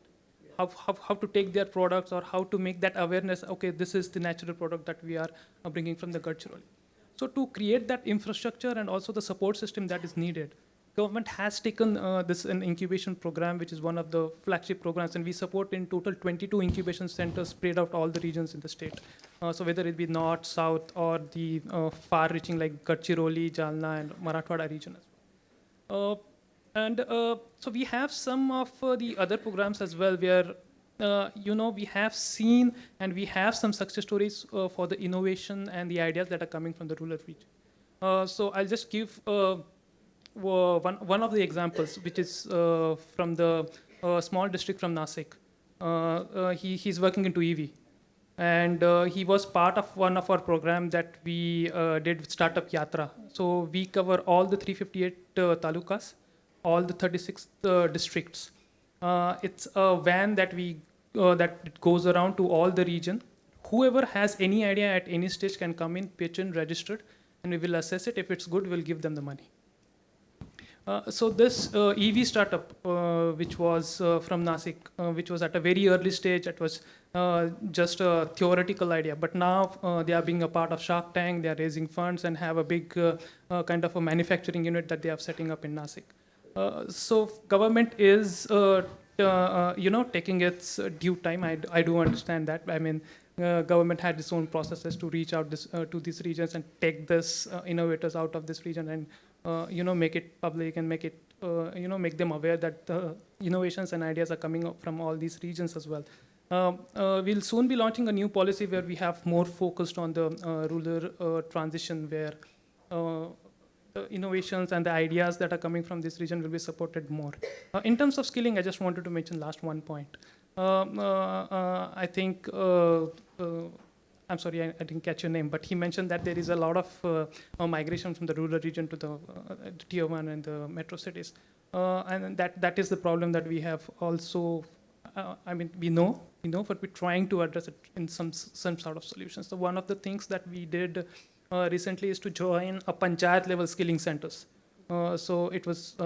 S8: how to take their products or how to make that awareness. Okay, this is the natural product that we are bringing from the Gadchiroli. So to create that infrastructure and also the support system that is needed, government has taken this an incubation program, which is one of the flagship programs, and we support in total 22 incubation centers spread out all the regions in the state. So whether it be north, south, or the far-reaching like Gadchiroli, Jalna, and Marathwada region as well. So we have some of the other programs as well where we have seen and we have some success stories for the innovation and the ideas that are coming from the rural region. So I'll just give one of the examples, which is from the small district from Nasik. He's working into EV. And he was part of one of our program that we did with Startup Yatra. So we cover all the 358 talukas, all the 36 districts. It's a van that that goes around to all the region. Whoever has any idea at any stage can come in, pitch in, registered, and we will assess it. If it's good, we'll give them the money. So this EV startup, which was from Nasik, which was at a very early stage, it was just a theoretical idea. But now they are being a part of Shark Tank, they are raising funds and have a big kind of a manufacturing unit that they are setting up in Nasik. So government is, taking its due time. I do understand that. I mean, government had its own processes to reach out to these regions and take this innovators out of this region and make it public and make it make them aware that the innovations and ideas are coming up from all these regions as well. We'll soon be launching a new policy where we have more focused on the rural transition, where the innovations and the ideas that are coming from this region will be supported more. In terms of skilling, I just wanted to mention last one point. I think, I'm sorry, I didn't catch your name, but he mentioned that there is a lot of migration from the rural region to the tier 1 and the metro cities. And that is the problem that we have also. We know, but we're trying to address it in some sort of solutions. So one of the things that we did recently is to join a panchayat level skilling centers. So it was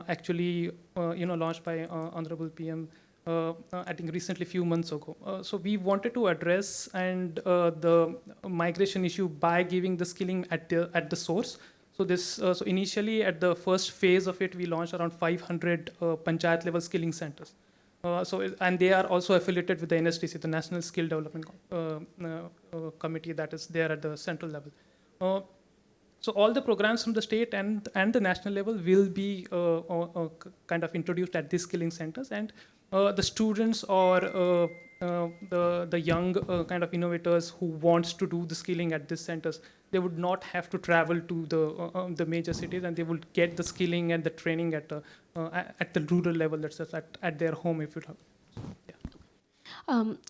S8: actually launched by Honorable PM I think recently, few months ago. So we wanted to address the migration issue by giving the skilling at the source. So initially at the first phase of it, we launched around 500 panchayat level skilling centers. And they are also affiliated with the NSDC, the National Skill Development Committee, that is there at the central level. So all the programs from the state and the national level will be kind of introduced at these skilling centers, and the students or the young kind of innovators who wants to do the skilling at these centers, they would not have to travel to the major cities, and they would get the skilling and the training at the rural level, that's just at their home, if you have. Yeah.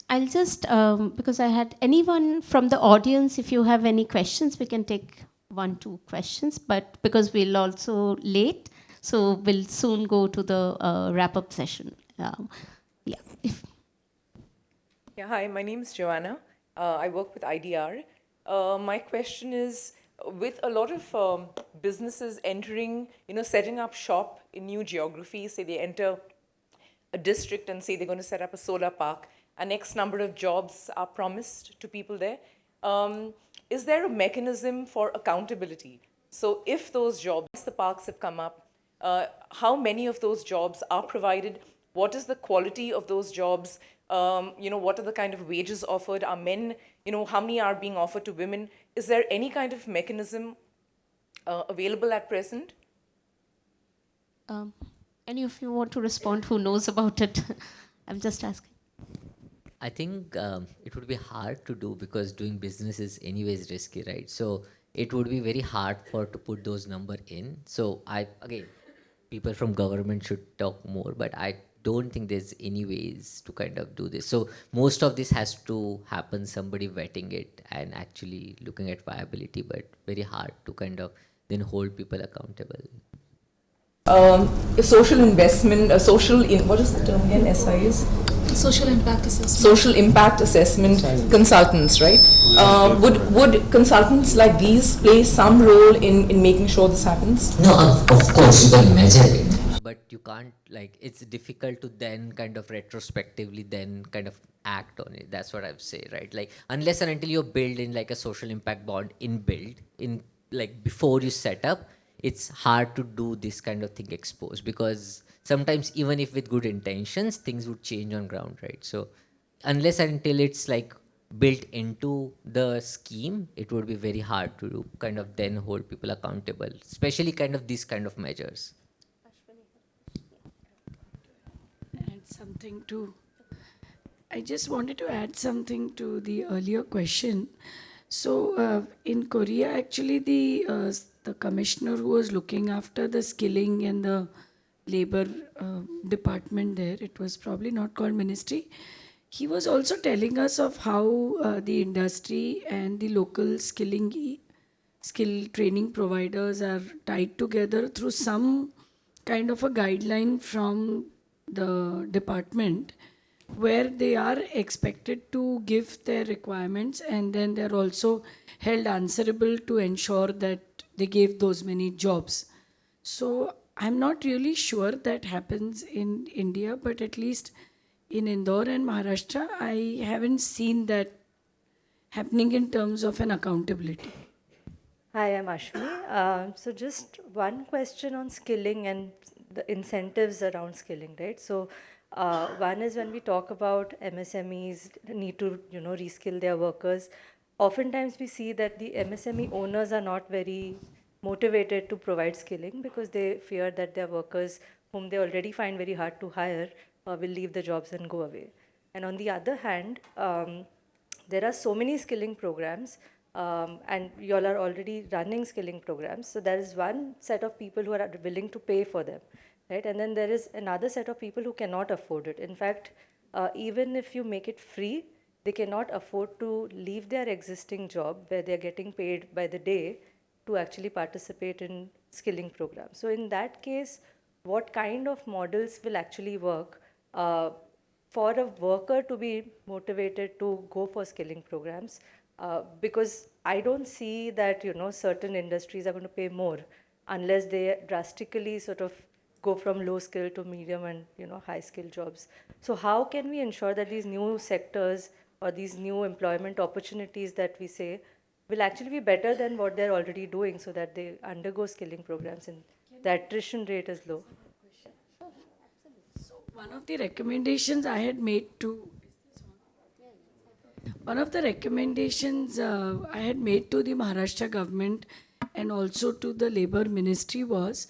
S3: I'll just, because I had anyone from the audience, if you have any questions, we can take 1-2 questions, but because we're also late, so we'll soon go to the wrap-up session. Yeah.
S9: Yeah, hi, my name is Joanna. I work with IDR. My question is, with a lot of businesses entering, setting up shop in new geographies, say they enter a district and say they're going to set up a solar park, an X number of jobs are promised to people there. Is there a mechanism for accountability? So if those jobs, the parks have come up, how many of those jobs are provided? What is the quality of those jobs? What are the kind of wages offered? Are men, how many are being offered to women? Is there any kind of mechanism available at present?
S3: Any of you want to respond who knows about it? I'm just asking.
S7: I think it would be hard to do because doing business is anyways risky, right? So it would be very hard to put those numbers in. So again, people from government should talk more, but I don't think there's any ways to kind of do this. So most of this has to happen, somebody vetting it and actually looking at viability, but very hard to kind of then hold people accountable.
S9: social investment, what is the term again? SIs?
S10: Social impact assessment.
S9: Social impact assessment consultants, right? Would consultants like these play some role in making sure this happens?
S7: No, of course you can measure it, but you can't, like, it's difficult to then kind of retrospectively then kind of act on it. That's what I would say, right? Like, unless and until you build in like a social impact bond in like before you set up, it's hard to do this kind of thing exposed, because sometimes even if with good intentions, things would change on ground, right? So unless and until it's like built into the scheme, it would be very hard to do, kind of then hold people accountable, especially kind of these kind of measures.
S5: Add something to. I just wanted to add something to the earlier question. So in Korea, actually, the commissioner who was looking after the skilling and the labor department there, it was probably not called ministry. He was also telling us of how the industry and the local skill training providers are tied together through some kind of a guideline from the department, where they are expected to give their requirements, and then they're also held answerable to ensure that they gave those many jobs. So I'm not really sure that happens in India, but at least in Indore and Maharashtra, I haven't seen that happening in terms of an accountability.
S11: Hi, I'm Ashmi. So just one question on skilling and the incentives around skilling, right? So one is when we talk about MSMEs need to, reskill their workers. Oftentimes we see that the MSME owners are not very motivated to provide skilling because they fear that their workers, whom they already find very hard to hire, will leave the jobs and go away. And on the other hand, there are so many skilling programs, and you all are already running skilling programs. So there is one set of people who are willing to pay for them, right? And then there is another set of people who cannot afford it. In fact, even if you make it free, they cannot afford to leave their existing job where they're getting paid by the day to actually participate in skilling programs. So in that case, what kind of models will actually work for a worker to be motivated to go for skilling programs? Because I don't see that certain industries are going to pay more unless they drastically sort of go from low skill to medium and high skill jobs. So how can we ensure that these new sectors or these new employment opportunities that we say will actually be better than what they're already doing, so that they undergo skilling programs and the attrition rate is low?
S5: So one of the recommendations I had made to the Maharashtra government and also to the Labour Ministry was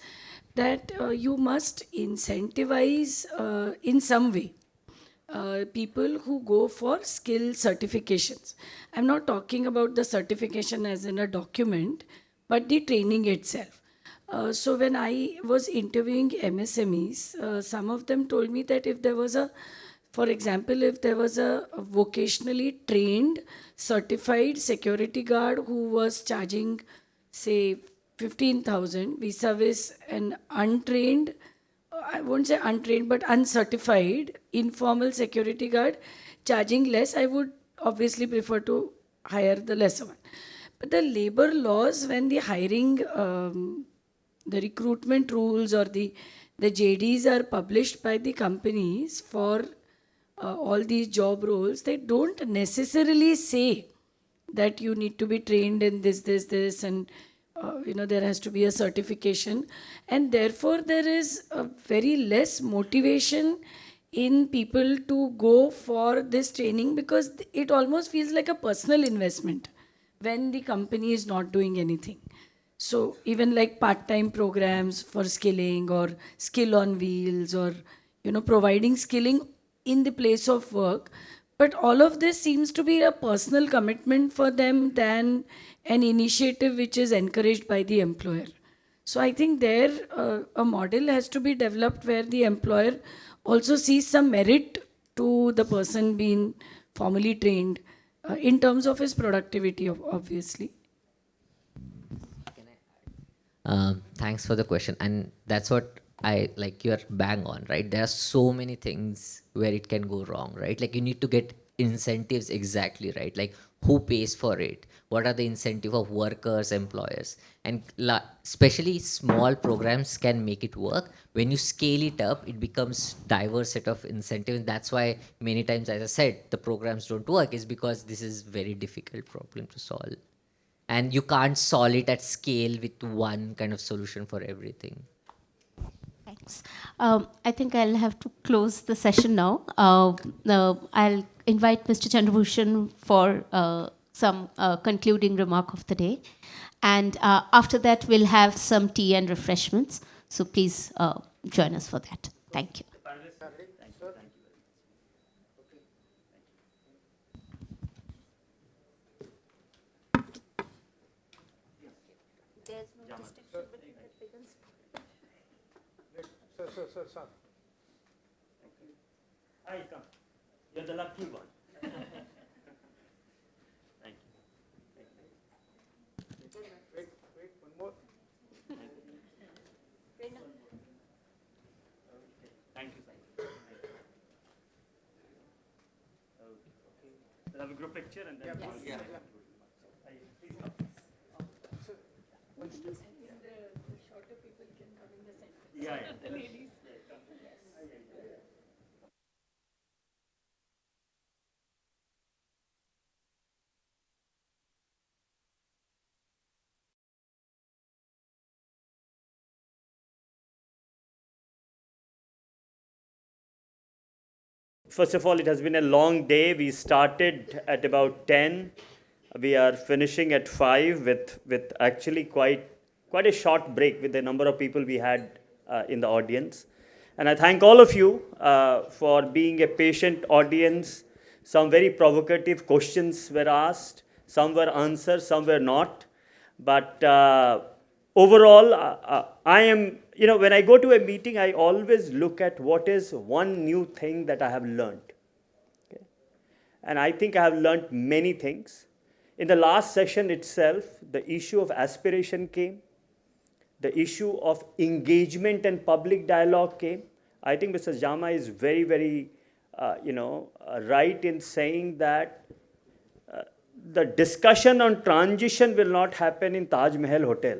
S5: that you must incentivize in some way people who go for skill certifications. I'm not talking about the certification as in a document, but the training itself. So when I was interviewing MSMEs, some of them told me that if there was for example, if there was a vocationally trained, certified security guard who was charging, say, 15,000 vis-a-vis an untrained, I won't say untrained, but uncertified, informal security guard charging less, I would obviously prefer to hire the lesser one. But the labor laws, when the hiring, the recruitment rules or the JDs are published by the companies for all these job roles, they don't necessarily say that you need to be trained in this, and there has to be a certification, and therefore there is a very less motivation in people to go for this training, because it almost feels like a personal investment when the company is not doing anything. So even like part-time programs for skilling or skill on wheels or providing skilling in the place of work, but all of this seems to be a personal commitment for them than an initiative which is encouraged by the employer. So I think there a model has to be developed where the employer also sees some merit to the person being formally trained in terms of his productivity, obviously.
S7: Thanks for the question, and that's what like you're bang on, right? There are so many things where it can go wrong, right? Like you need to get incentives exactly right. Like who pays for it? What are the incentive of workers, employers? And especially small programs can make it work. When you scale it up, it becomes diverse set of incentives. And that's why many times, as I said, the programs don't work is because this is very difficult problem to solve. And you can't solve it at scale with one kind of solution for everything.
S3: Thanks. I think I'll have to close the session now. I'll invite Mr. Chandrabhushan for some concluding remark of the day. And after that, we'll have some tea and refreshments. So please join us for that. Thank you.
S10: Hi, come. You're the lucky one. Thank you.
S6: Wait, one more.
S10: Thank you, sir. Okay. We'll have a group picture and then. Yeah. Please come. Yeah. The ladies. First of all, it has been a long day. We started at about 10. We are finishing at 5 with actually quite a short break with the number of people we had in the audience. And I thank all of you for being a patient audience. Some very provocative questions were asked. Some were answered, some were not. But overall, I am, when I go to a meeting, I always look at what is one new thing that I have learned. Okay? And I think I have learned many things. In the last session itself, the issue of aspiration came. The issue of engagement and public dialogue came. I think Mr. Jama is very, very, right in saying that the discussion on transition will not happen in Taj Mahal Hotel.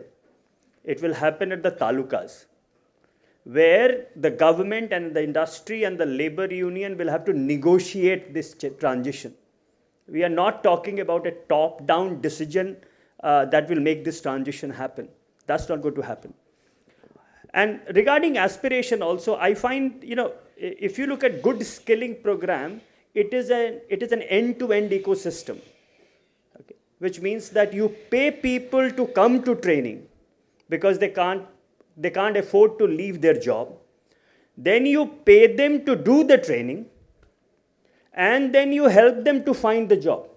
S10: It will happen at the talukas, where the government and the industry and the labor union will have to negotiate this transition. We are not talking about a top-down decision that will make this transition happen. That's not going to happen. And regarding aspiration also, I find, if you look at good skilling program, it is an end-to-end ecosystem, okay, which means that you pay people to come to training because they can't afford to leave their job. Then you pay them to do the training, and then you help them to find the job.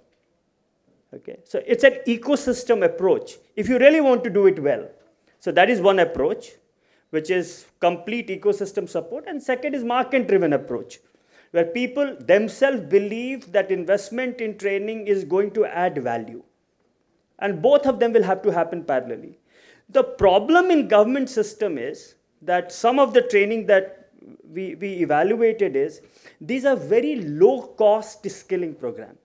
S10: Okay, so it's an ecosystem approach if you really want to do it well. So that is one approach, which is complete ecosystem support. And second is market-driven approach, where people themselves believe that investment in training is going to add value. And both of them will have to happen parallelly. The problem in government system is that some of the training that we evaluated is, these are very low-cost skilling programs.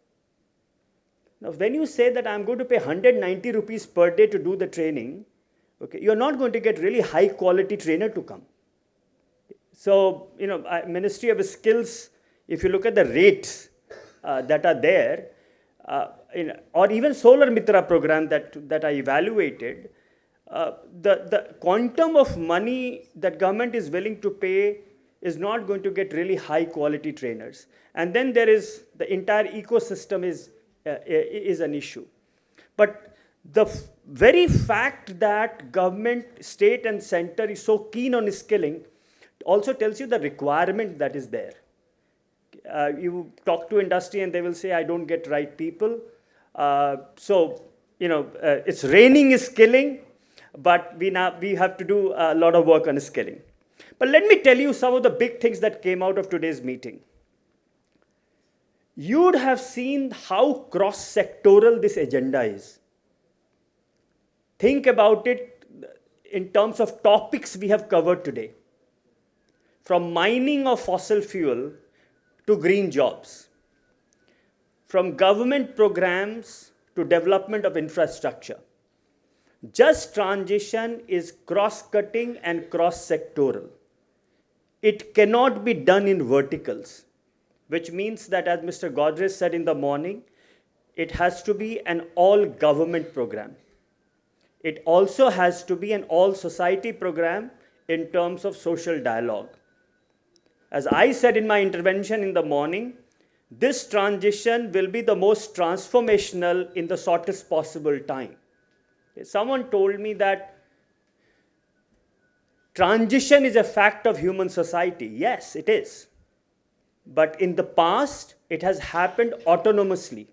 S10: Now, when you say that I'm going to pay 190 rupees per day to do the training, okay, you're not going to get really high-quality trainer to come. So, Ministry of Skills, if you look at the rates that are there, or even Solar Mitra program that I evaluated, the quantum of money that government is willing to pay is not going to get really high-quality trainers. And then there is the entire ecosystem is an issue. But the very fact that government, state and center is so keen on skilling also tells you the requirement that is there. You talk to industry and they will say, I don't get right people. It's raining skilling, but we have to do a lot of work on skilling. But let me tell you some of the big things that came out of today's meeting. You would have seen how cross-sectoral this agenda is. Think about it in terms of topics we have covered today. from mining of fossil fuel to green jobs, from government programs to development of infrastructure. Just transition is cross-cutting and cross-sectoral. It cannot be done in verticals, which means that, as Mr. Godrej said in the morning, it has to be an all-government program. It also has to be an all-society program in terms of social dialogue. As I said in my intervention in the morning, this transition will be the most transformational in the shortest possible time. Someone told me that transition is a fact of human society. Yes, it is. But in the past, it has happened autonomously.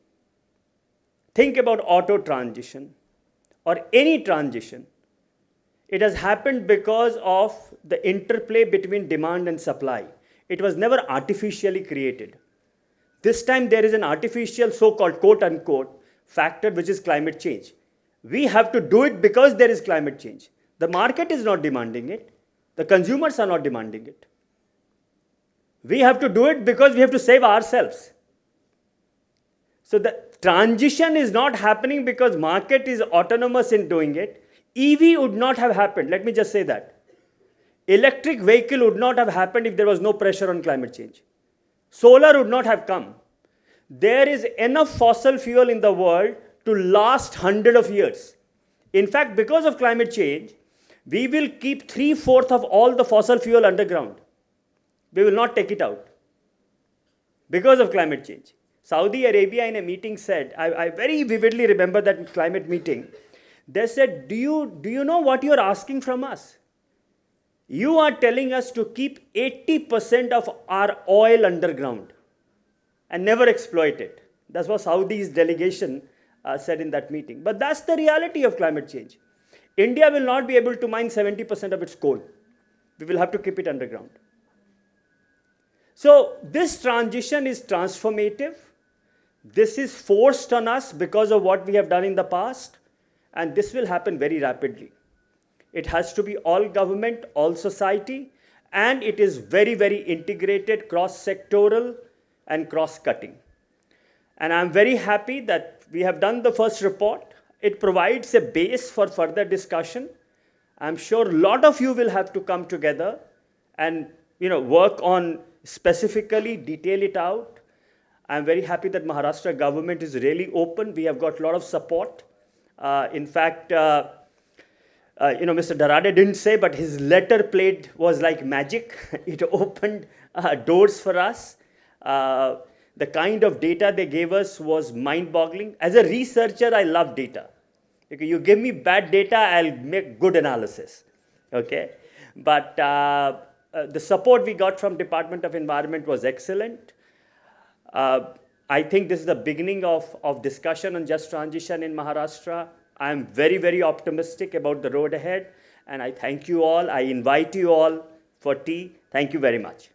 S10: Think about auto transition or any transition. It has happened because of the interplay between demand and supply. It was never artificially created. This time there is an artificial so-called quote-unquote factor, which is climate change. We have to do it because there is climate change. The market is not demanding it. The consumers are not demanding it. We have to do it because we have to save ourselves. So the transition is not happening because market is autonomous in doing it. EV would not have happened. Let me just say that. Electric vehicle would not have happened if there was no pressure on climate change. Solar would not have come. There is enough fossil fuel in the world to last hundreds of years. In fact, because of climate change, we will keep 3/4 of all the fossil fuel underground. We will not take it out because of climate change. Saudi Arabia in a meeting said, I very vividly remember that climate meeting, they said, do you know what you are asking from us? You are telling us to keep 80% of our oil underground and never exploit it. That's what Saudi's delegation said in that meeting. But that's the reality of climate change. India will not be able to mine 70% of its coal. We will have to keep it underground. So this transition is transformative. This is forced on us because of what we have done in the past, and this will happen very rapidly. It has to be all government, all society, and it is very, very integrated, cross-sectoral and cross-cutting. And I'm very happy that we have done the first report. It provides a base for further discussion. I'm sure a lot of you will have to come together and work on specifically, detail it out. I'm very happy that Maharashtra government is really open. We have got a lot of support. In fact, Mr. Darade didn't say, but his letter was like magic. It opened doors for us. The kind of data they gave us was mind-boggling. As a researcher, I love data. Okay, you give me bad data, I'll make good analysis. Okay, but the support we got from Department of Environment was excellent. I think this is the beginning of discussion on just transition in Maharashtra. I'm very, very optimistic about the road ahead, and I thank you all. I invite you all for tea. Thank you very much.